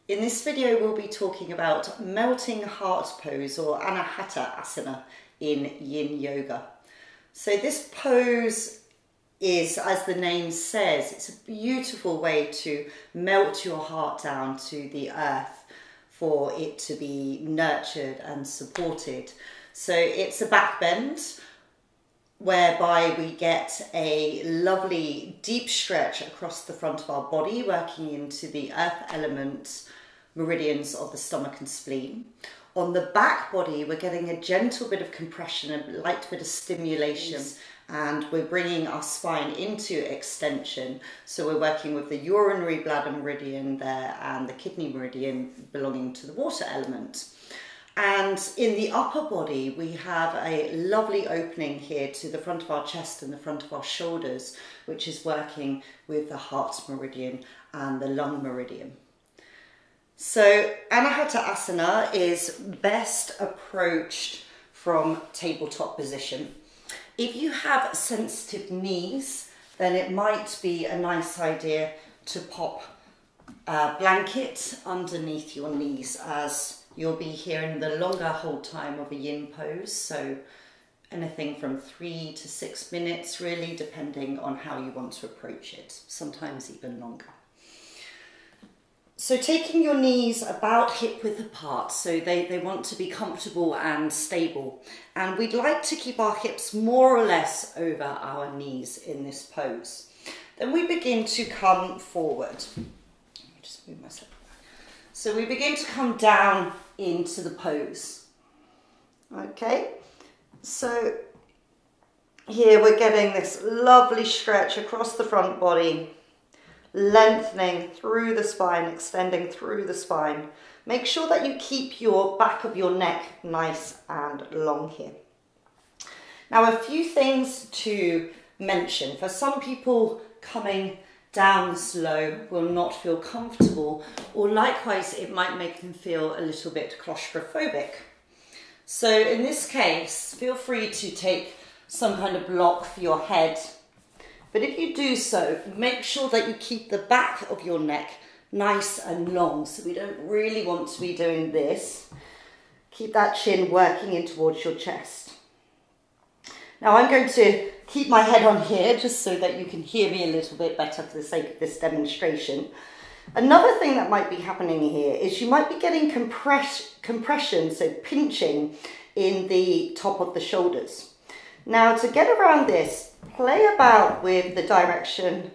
In this video we'll be talking about Melting Heart pose or Anahatasana in Yin Yoga. So this pose is, as the name says, it's a beautiful way to melt your heart down to the earth for it to be nurtured and supported. So it's a backbend whereby we get a lovely deep stretch across the front of our body, working into the earth element meridians of the stomach and spleen. On the back body, we're getting a gentle bit of compression, a light bit of stimulation, and we're bringing our spine into extension. So we're working with the urinary bladder meridian there and the kidney meridian belonging to the water element. And in the upper body, we have a lovely opening here to the front of our chest and the front of our shoulders, which is working with the heart meridian and the lung meridian. So Anahatasana is best approached from tabletop position. If you have sensitive knees, then it might be a nice idea to pop a blanket underneath your knees, as you'll be here in the longer hold time of a yin pose. So anything from 3 to 6 minutes, really, depending on how you want to approach it, sometimes even longer. So taking your knees about hip width apart, so they want to be comfortable and stable. And we'd like to keep our hips more or less over our knees in this pose. Then we begin to come forward. Let me just move myself back. So we begin to come down into the pose. Okay, so here we're getting this lovely stretch across the front body, lengthening through the spine, extending through the spine. Make sure that you keep your back of your neck nice and long here. Now, a few things to mention. For some people, coming down slow will not feel comfortable, or likewise it might make them feel a little bit claustrophobic. So in this case, feel free to take some kind of block for your head. But if you do so, make sure that you keep the back of your neck nice and long. So we don't really want to be doing this. Keep that chin working in towards your chest. Now I'm going to keep my head on here just so that you can hear me a little bit better for the sake of this demonstration. Another thing that might be happening here is you might be getting compression, so pinching in the top of the shoulders. Now to get around this, play about with the direction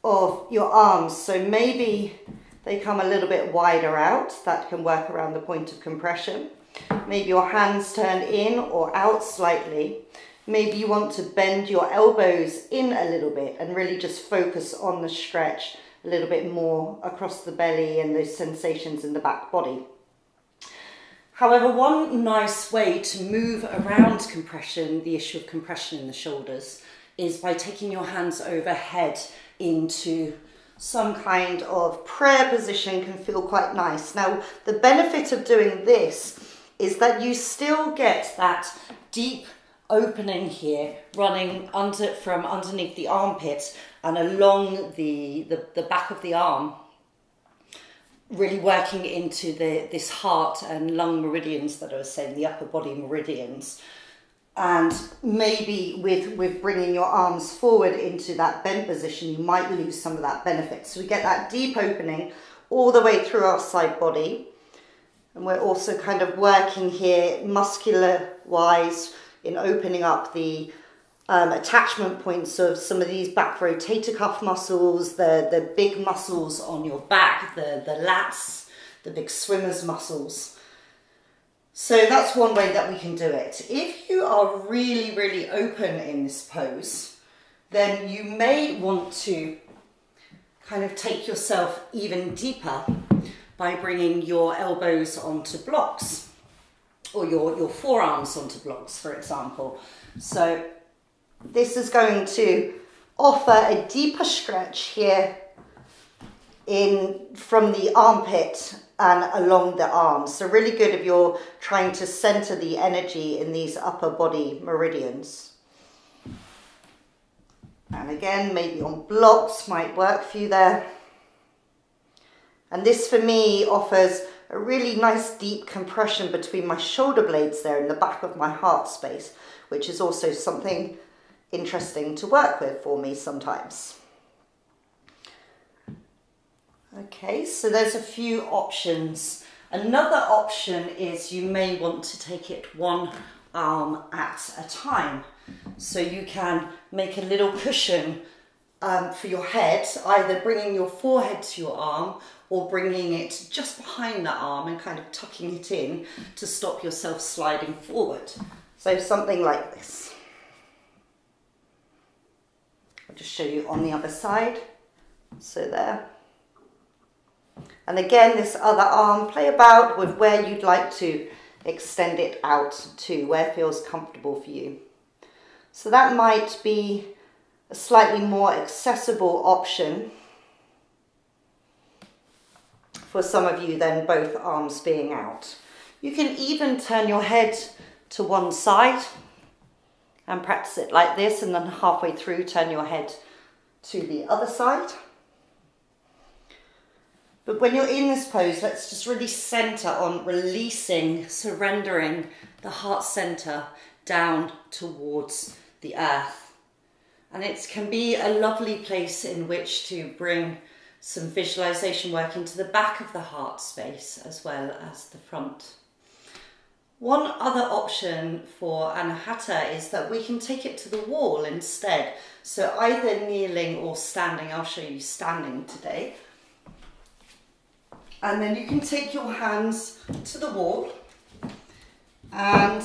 of your arms. So maybe they come a little bit wider out. That can work around the point of compression. Maybe your hands turn in or out slightly. Maybe you want to bend your elbows in a little bit and really just focus on the stretch a little bit more across the belly and those sensations in the back body. However, one nice way to move around compression, the issue of compression in the shoulders, is by taking your hands overhead into some kind of prayer position. Can feel quite nice. Now, the benefit of doing this is that you still get that deep opening here, running from underneath the armpit and along the back of the arm, really working into this heart and lung meridians that I was saying, the upper body meridians. And maybe with bringing your arms forward into that bent position, you might lose some of that benefit. So we get that deep opening all the way through our side body. And we're also kind of working here muscular-wise in opening up the attachment points of some of these back rotator cuff muscles, the big muscles on your back, the lats, the big swimmer's muscles. So that's one way that we can do it. If you are really, really open in this pose, then you may want to kind of take yourself even deeper by bringing your elbows onto blocks, or your forearms onto blocks, for example. So this is going to offer a deeper stretch here from the armpit and along the arms. So really good if you're trying to center the energy in these upper body meridians. And again, maybe on blocks might work for you there. And this for me offers a really nice deep compression between my shoulder blades there in the back of my heart space, which is also something interesting to work with for me sometimes. Okay, so there's a few options. Another option is you may want to take it one arm at a time. So you can make a little cushion for your head, either bringing your forehead to your arm or bringing it just behind the arm and kind of tucking it in to stop yourself sliding forward. So something like this. I'll just show you on the other side. So there. And again, this other arm, play about with where you'd like to extend it out to, where it feels comfortable for you. So that might be a slightly more accessible option for some of you than both arms being out. You can even turn your head to one side and practice it like this, and then halfway through turn your head to the other side. But when you're in this pose, let's just really center on releasing, surrendering the heart center down towards the earth. And it can be a lovely place in which to bring some visualization work into the back of the heart space as well as the front. One other option for Anahata is that we can take it to the wall instead. So either kneeling or standing. I'll show you standing today. And then you can take your hands to the wall and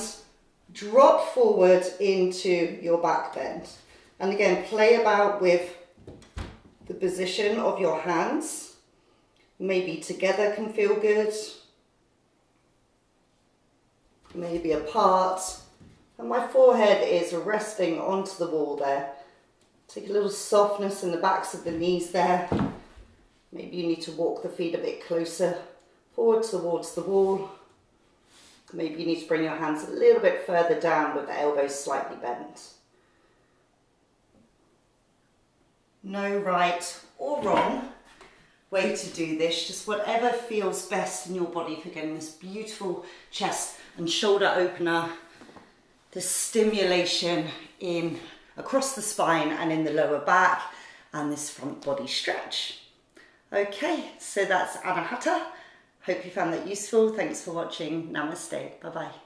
drop forward into your back bend. And again, play about with the position of your hands. Maybe together can feel good. Maybe apart. And my forehead is resting onto the wall there. Take a little softness in the backs of the knees there. Maybe you need to walk the feet a bit closer forward towards the wall. Maybe you need to bring your hands a little bit further down with the elbows slightly bent. No right or wrong way to do this, just whatever feels best in your body for getting this beautiful chest and shoulder opener, the stimulation in across the spine and in the lower back, and this front body stretch. Okay, so that's Anahata. Hope you found that useful. Thanks for watching. Namaste. Bye-bye.